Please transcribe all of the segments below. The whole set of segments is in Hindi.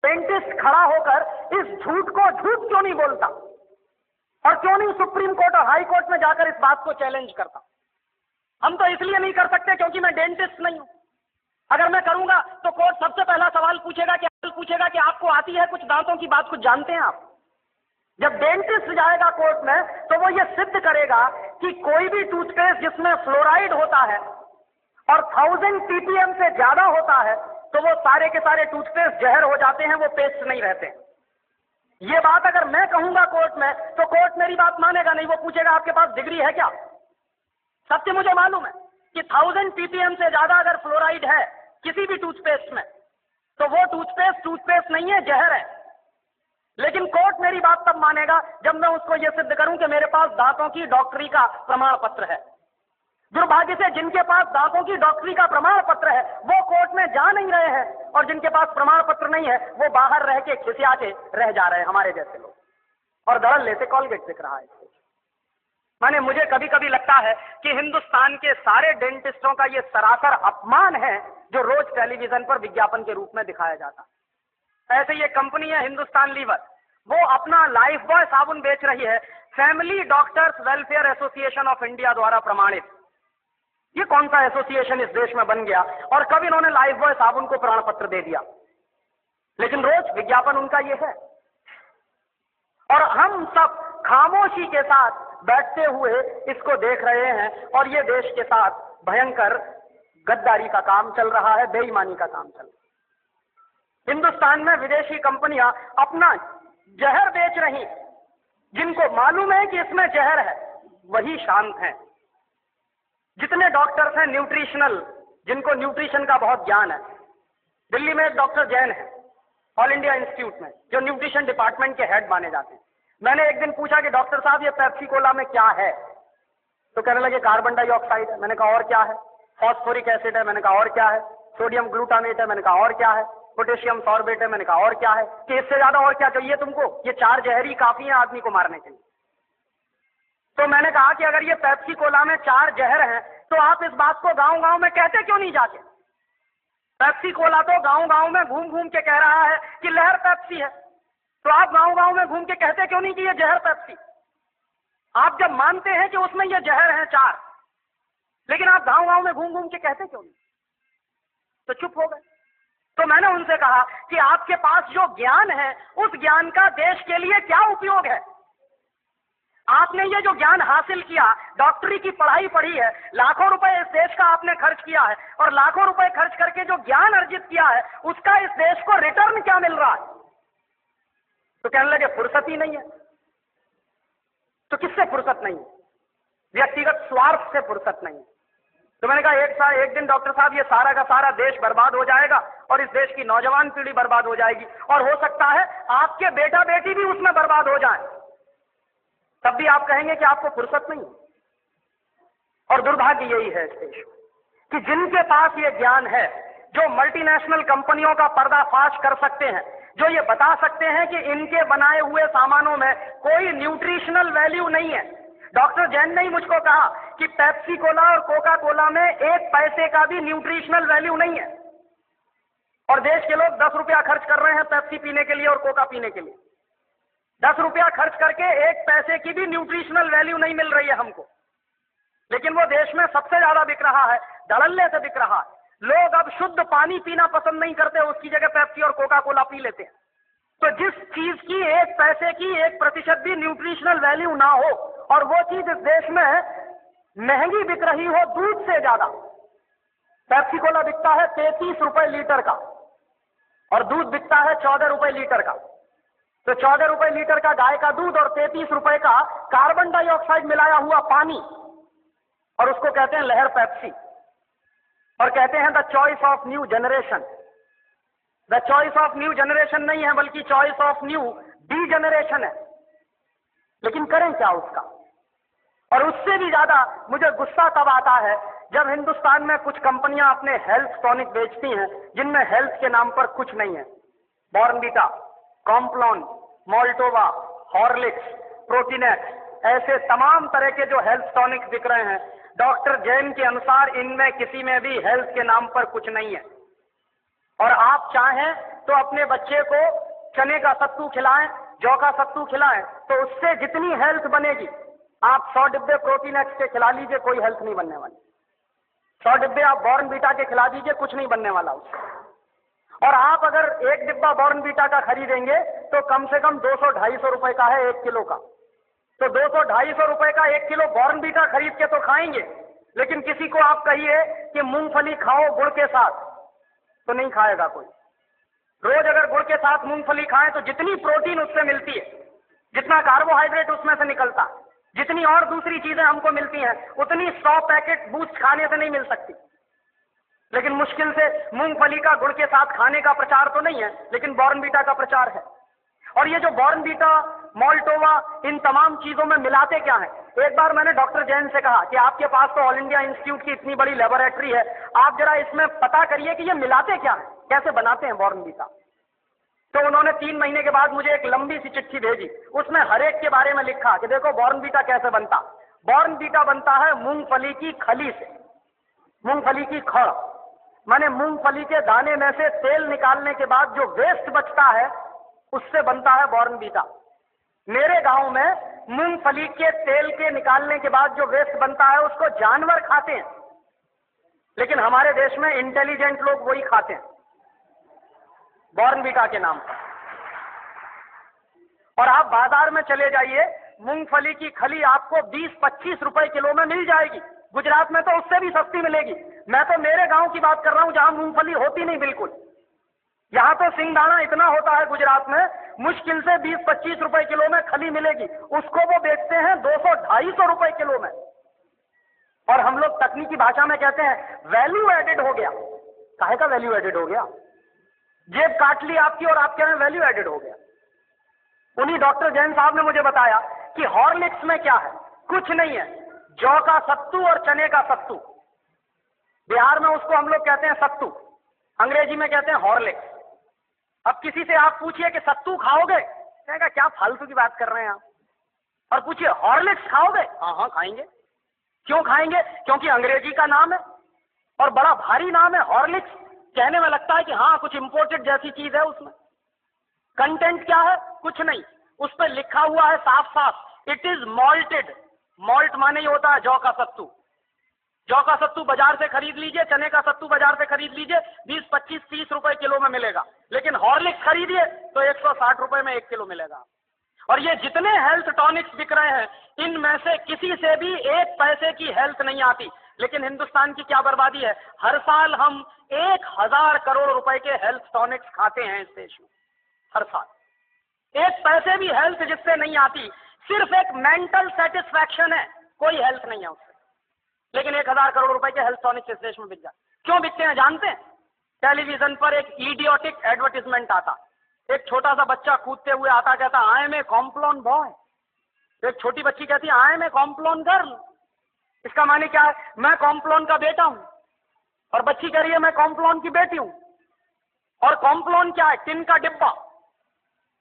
डेंटिस्ट खड़ा होकर इस झूठ को झूठ क्यों नहीं बोलता, और क्यों नहीं सुप्रीम कोर्ट और हाई कोर्ट में जाकर इस बात को चैलेंज करता? हम तो इसलिए नहीं कर सकते क्योंकि मैं डेंटिस्ट नहीं हूं। अगर मैं करूंगा तो कोर्ट सबसे पहला सवाल पूछेगा कि आपको आती है कुछ दांतों की बात, कुछ जानते हैं आप? जब डेंटिस्ट जाएगा कोर्ट में तो वो ये सिद्ध करेगा कि कोई भी टूथपेस्ट जिसमें फ्लोराइड होता है और 1000 ppm से ज्यादा होता है तो वो सारे के सारे टूथपेस्ट जहर हो जाते हैं, वो पेस्ट नहीं रहते। ये बात अगर मैं कहूंगा कोर्ट में तो कोर्ट मेरी बात मानेगा नहीं, वो पूछेगा आपके पास डिग्री है क्या? सत्य मुझे मालूम है कि 1000 ppm से ज्यादा अगर फ्लोराइड है किसी भी टूथपेस्ट में तो वो टूथपेस्ट नहीं है, जहर है। लेकिन कोर्ट मेरी बात तब मानेगा जब मैं उसको यह सिद्ध करूं कि मेरे पास दांतों की डॉक्टरी का प्रमाण पत्र है। दुर्भाग्य से जिनके पास दांतों की डॉक्टरी का प्रमाण पत्र है वो कोर्ट में जा नहीं रहे हैं, और जिनके पास प्रमाण पत्र नहीं है वो बाहर रह के खिसिया के रह जा रहे हैं, हमारे जैसे लोग। और धड़ल्ले लेते कॉलगेट दिख रहा है। माने मुझे कभी कभी लगता है कि हिंदुस्तान के सारे डेंटिस्टों का ये सरासर अपमान है जो रोज टेलीविजन पर विज्ञापन के रूप में दिखाया जाता है। ऐसे ये कंपनी है हिंदुस्तान लीवर, वो अपना लाइफ बॉय साबुन बेच रही है, family doctors welfare association of India द्वारा प्रमाणित। ये कौन सा एसोसिएशन इस देश में बन गया और कब इन्होंने लाइफ बॉय साबुन को प्रमाण पत्र दे दिया? लेकिन रोज विज्ञापन उनका ये है, और हम सब खामोशी के साथ बैठते हुए इसको देख रहे हैं, और ये देश के साथ भयंकर गद्दारी का काम चल रहा है, बेईमानी का काम चल रहा है। हिंदुस्तान में विदेशी कंपनियां अपना जहर बेच रही, जिनको मालूम है कि इसमें जहर है वही शांत हैं। जितने डॉक्टर्स हैं न्यूट्रिशनल, जिनको न्यूट्रिशन का बहुत ज्ञान है, दिल्ली में एक डॉक्टर जैन है ऑल इंडिया इंस्टीट्यूट में, जो न्यूट्रिशन डिपार्टमेंट के हेड माने जाते हैं। मैंने एक दिन पूछा कि डॉक्टर साहब ये पेप्सी कोला में क्या है, तो कहने लगे कार्बन डाइऑक्साइड है। मैंने कहा और क्या है? फॉस्फोरिक एसिड है। मैंने कहा और क्या है? सोडियम ग्लूटामेट है। मैंने कहा और क्या है? पोटेशियम सॉर्बेट है। मैंने कहा और क्या है? कि इससे ज्यादा और क्या चाहिए तुमको? ये 4 जहर ही काफी है आदमी को मारने के लिए। तो मैंने कहा कि अगर ये पेप्सी कोला में 4 जहर हैं तो आप इस बात को गांव गांव में कहते क्यों नहीं जाके? पेप्सी कोला तो गांव गांव में घूम घूम के कह रहा है कि लहर पेप्सी है, तो आप गांव गांव में घूम के कहते क्यों नहीं कि ये जहर पेप्सी? आप जब मानते हैं कि उसमें ये जहर है 4, लेकिन आप गांव गांव में घूम घूम के कहते क्यों नहीं? तो चुप हो गए। तो मैंने उनसे कहा कि आपके पास जो ज्ञान है उस ज्ञान का देश के लिए क्या उपयोग है? आपने ये जो ज्ञान हासिल किया, डॉक्टरी की पढ़ाई पढ़ी है, लाखों रुपए इस देश का आपने खर्च किया है, और लाखों रुपए खर्च करके जो ज्ञान अर्जित किया है उसका इस देश को रिटर्न क्या मिल रहा है? तो कहने लगे फुर्सत ही नहीं है। तो किससे फुर्सत नहीं है? व्यक्तिगत स्वार्थ से फुर्सत नहीं है। तो मैंने कहा एक दिन डॉक्टर साहब ये सारा का सारा देश बर्बाद हो जाएगा और इस देश की नौजवान पीढ़ी बर्बाद हो जाएगी, और हो सकता है आपके बेटा बेटी भी उसमें बर्बाद हो जाए, तब भी आप कहेंगे कि आपको फुर्सत नहीं। और दुर्भाग्य यही है इस देश कि जिनके पास ये ज्ञान है, जो मल्टीनेशनल कंपनियों का पर्दाफाश कर सकते हैं, जो ये बता सकते हैं कि इनके बनाए हुए सामानों में कोई न्यूट्रिशनल वैल्यू नहीं है। डॉक्टर जैन ने ही मुझको कहा कि पेप्सी कोला और कोका कोला में 1 पैसे का भी न्यूट्रिशनल वैल्यू नहीं है, और देश के लोग 10 रुपया खर्च कर रहे हैं पेप्सी पीने के लिए और कोका पीने के लिए। 10 रुपया खर्च करके 1 पैसे की भी न्यूट्रिशनल वैल्यू नहीं मिल रही है हमको, लेकिन वो देश में सबसे ज्यादा बिक रहा है, धड़ल्ले से बिक रहा है। लोग अब शुद्ध पानी पीना पसंद नहीं करते, उसकी जगह पेप्सी और कोका कोला पी लेते हैं। तो जिस चीज की 1 पैसे की 1% भी न्यूट्रिशनल वैल्यू ना हो, और वो चीज इस देश में महंगी बिक रही हो दूध से ज्यादा। पेप्सी कोला बिकता है 33 रुपए लीटर का, और दूध बिकता है 14 रुपए लीटर का। तो 14 रुपए लीटर का गाय का दूध और 33 रुपए का कार्बन डाइऑक्साइड मिलाया हुआ पानी, और उसको कहते हैं लहर पेप्सी, और कहते हैं the choice of new generation. The choice of new generation नहीं है, बल्कि choice of new D generation है। लेकिन करें क्या उसका? और उससे भी ज्यादा मुझे गुस्सा तब आता है जब हिंदुस्तान में कुछ कंपनियां अपने हेल्थ टॉनिक बेचती हैं जिनमें हेल्थ के नाम पर कुछ नहीं है। Bournvita, Complan, Maltova, Horlicks, Protinex, ऐसे तमाम तरह के जो हेल्थ टॉनिक बिक रहे हैं, डॉक्टर जैन के अनुसार इनमें किसी में भी हेल्थ के नाम पर कुछ नहीं है। और आप चाहें तो अपने बच्चे को चने का सत्तू खिलाएं, जौ का सत्तू खिलाएं, तो उससे जितनी हेल्थ बनेगी, आप 100 डिब्बे प्रोटीन एक्स के खिला लीजिए, कोई हेल्थ नहीं बनने वाली। 100 डिब्बे आप बॉर्नवीटा के खिला दीजिए, कुछ नहीं बनने वाला उससे। और आप अगर एक डिब्बा बॉर्नवीटा का खरीदेंगे तो कम से कम 200-250 रुपए का है 1 किलो का। तो 200-250 रुपए का 1 किलो बॉर्नवीटा खरीद के तो खाएंगे, लेकिन किसी को आप कहिए कि मूंगफली खाओ गुड़ के साथ, तो नहीं खाएगा कोई। रोज अगर गुड़ के साथ मूंगफली खाएं तो जितनी प्रोटीन उससे मिलती है, जितना कार्बोहाइड्रेट उसमें से निकलता, जितनी और दूसरी चीजें हमको मिलती हैं, उतनी 100 पैकेट बूस्ट खाने से नहीं मिल सकती। लेकिन मुश्किल से मूंगफली का गुड़ के साथ खाने का प्रचार तो नहीं है, लेकिन बॉर्नवीटा का प्रचार है। और ये जो बॉर्नवीटा, मॉल्टोवा, इन तमाम चीजों में मिलाते क्या है? एक बार मैंने डॉक्टर जैन से कहा कि आपके पास तो ऑल इंडिया इंस्टीट्यूट की इतनी बड़ी लेबोरेटरी है, आप जरा इसमें पता करिए कि ये मिलाते क्या है, कैसे बनाते हैं बॉर्नवीटा। तो उन्होंने 3 महीने के बाद मुझे एक लंबी सी चिट्ठी भेजी, उसमें हर एक के बारे में लिखा कि देखो बॉर्नवीटा कैसे बनता। बॉर्नवीटा बनता है मूंगफली की खली से, मूंगफली की खड़, माने मूंगफली के दाने में से तेल निकालने के बाद जो वेस्ट बचता है उससे बनता है बॉर्नवीटा। मेरे गांव में मूंगफली के तेल के निकालने के बाद जो वेस्ट बनता है उसको जानवर खाते हैं, लेकिन हमारे देश में इंटेलिजेंट लोग वही खाते हैं बॉर्नवीटा के नाम पर। और आप बाजार में चले जाइए, मूंगफली की खली आपको 20-25 रुपए किलो में मिल जाएगी। गुजरात में तो उससे भी सस्ती मिलेगी। मैं तो मेरे गांव की बात कर रहा हूं जहां मूंगफली होती नहीं बिल्कुल। यहां तो सिंगदाना इतना होता है गुजरात में, मुश्किल से 20-25 रुपए किलो में खली मिलेगी, उसको वो बेचते हैं 200-250 रुपए किलो में। और हम लोग तकनीकी भाषा में कहते हैं वैल्यू एडेड हो गया। काहे का वैल्यू एडेड हो गया? जेब काट ली आपकी और आप कह रहे हैं वैल्यू एडेड हो गया। उन्हीं डॉक्टर जैन साहब ने मुझे बताया कि हॉर्लिक्स में क्या है, कुछ नहीं है, जौ का सत्तू और चने का सत्तू। बिहार में उसको हम लोग कहते हैं सत्तू, अंग्रेजी में कहते हैं हॉर्लिक्स। अब किसी से आप पूछिए कि सत्तू खाओगे, कहेगा क्या फालतू की बात कर रहे हैं आप। और पूछिए हॉर्लिक्स खाओगे, हाँ हाँ खाएंगे। क्यों खाएंगे? क्योंकि अंग्रेजी का नाम है और बड़ा भारी नाम है हॉर्लिक्स। कहने में लगता है कि हाँ कुछ इंपोर्टेड जैसी चीज है उसमें। कंटेंट क्या है? कुछ नहीं, उस पर लिखा हुआ है साफ साफ, इट इज मॉल्टेड। मॉल्ट माने ही होता है जौ का सत्तू। जौ का सत्तू बाजार से खरीद लीजिए, चने का सत्तू बाजार से खरीद लीजिए, 20-25-30 रुपए किलो में मिलेगा। लेकिन हॉर्लिक्स खरीदिए तो 160 रुपए में 1 किलो मिलेगा। और ये जितने हेल्थ टॉनिक्स बिक रहे हैं, इनमें से किसी से भी 1 पैसे की हेल्थ नहीं आती। लेकिन हिंदुस्तान की क्या बर्बादी है, हर साल हम 1000 करोड़ रुपए के हेल्थ टॉनिक्स खाते हैं इस देश में, हर साल। 1 पैसे भी हेल्थ जिससे नहीं आती, सिर्फ एक मेंटल सेटिस्फैक्शन है, कोई हेल्थ नहीं है उससे। लेकिन 1000 करोड़ रुपए के हेल्थ टॉनिक्स इस देश में बिक जाते। क्यों बिकते हैं जानते हैं? टेलीविजन पर एक इडियोटिक एडवर्टीजमेंट आता, एक छोटा सा बच्चा कूदते हुए आता, कहता I am a Complan boy. एक छोटी बच्ची कहती है I am a Complan girl. इसका माने क्या है? मैं कॉम्प्लॉन का बेटा हूं। और बच्ची कह रही है मैं कॉम्प्लॉन की बेटी हूं। और कॉम्प्लॉन क्या है? टिन का डिब्बा।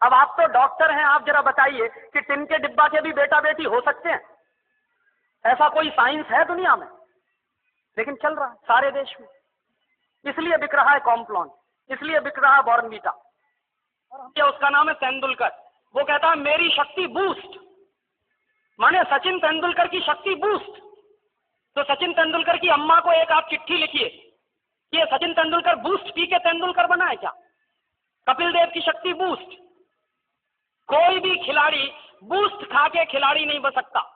अब आप तो डॉक्टर हैं, आप जरा बताइए कि टिन के डिब्बा के भी बेटा बेटी हो सकते हैं? ऐसा कोई साइंस है दुनिया में? लेकिन चल रहा है सारे देश में। इसलिए बिक रहा है कॉम्प्लॉन, इसलिए बिक रहा है बॉर्नवीटा। और उसका नाम है तेंदुलकर। वो कहता है मेरी शक्ति बूस्ट, माने सचिन तेंदुलकर की शक्ति बूस्ट। तो सचिन तेंदुलकर की अम्मा को एक आप चिट्ठी लिखिए कि ये सचिन तेंदुलकर बूस्ट पी के तेंदुलकर बना है क्या? कपिल देव की शक्ति बूस्ट। कोई भी खिलाड़ी बूस्ट खा के खिलाड़ी नहीं बन सकता।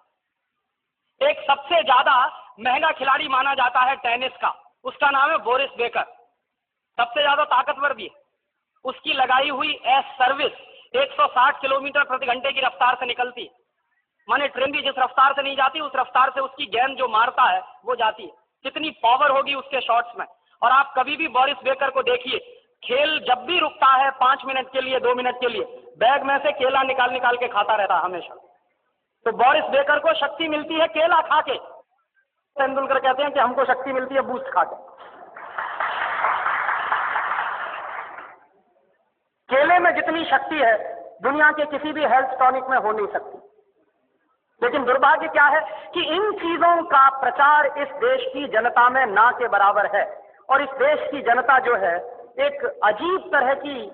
एक सबसे ज्यादा महंगा खिलाड़ी माना जाता है टेनिस का, उसका नाम है बोरिस बेकर। सबसे ज्यादा ताकतवर भी है। उसकी लगाई हुई एस सर्विस 160 किलोमीटर प्रति घंटे की रफ्तार से निकलती है। माने ट्रेन भी जिस रफ्तार से नहीं जाती, उस रफ्तार से उसकी गेंद जो मारता है वो जाती है। कितनी पावर होगी उसके शॉट्स में। और आप कभी भी बोरिस बेकर को देखिए, खेल जब भी रुकता है 5 मिनट के लिए, 2 मिनट के लिए, बैग में से केला निकाल निकाल के खाता रहता है हमेशा। तो बोरिस बेकर को शक्ति मिलती है केला खा के। तेंदुलकर कहते हैं कि हमको शक्ति मिलती है बूस्ट खा के। केले में जितनी शक्ति है दुनिया के किसी भी हेल्थ टॉनिक में हो नहीं सकती। लेकिन दुर्भाग्य क्या है कि इन चीजों का प्रचार इस देश की जनता में ना के बराबर है। और इस देश की जनता जो है, एक अजीब तरह की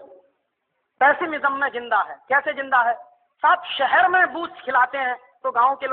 पैसिमिज्म में जिंदा है। कैसे जिंदा है? साहब शहर में बूथ खिलाते हैं तो गांव के लोग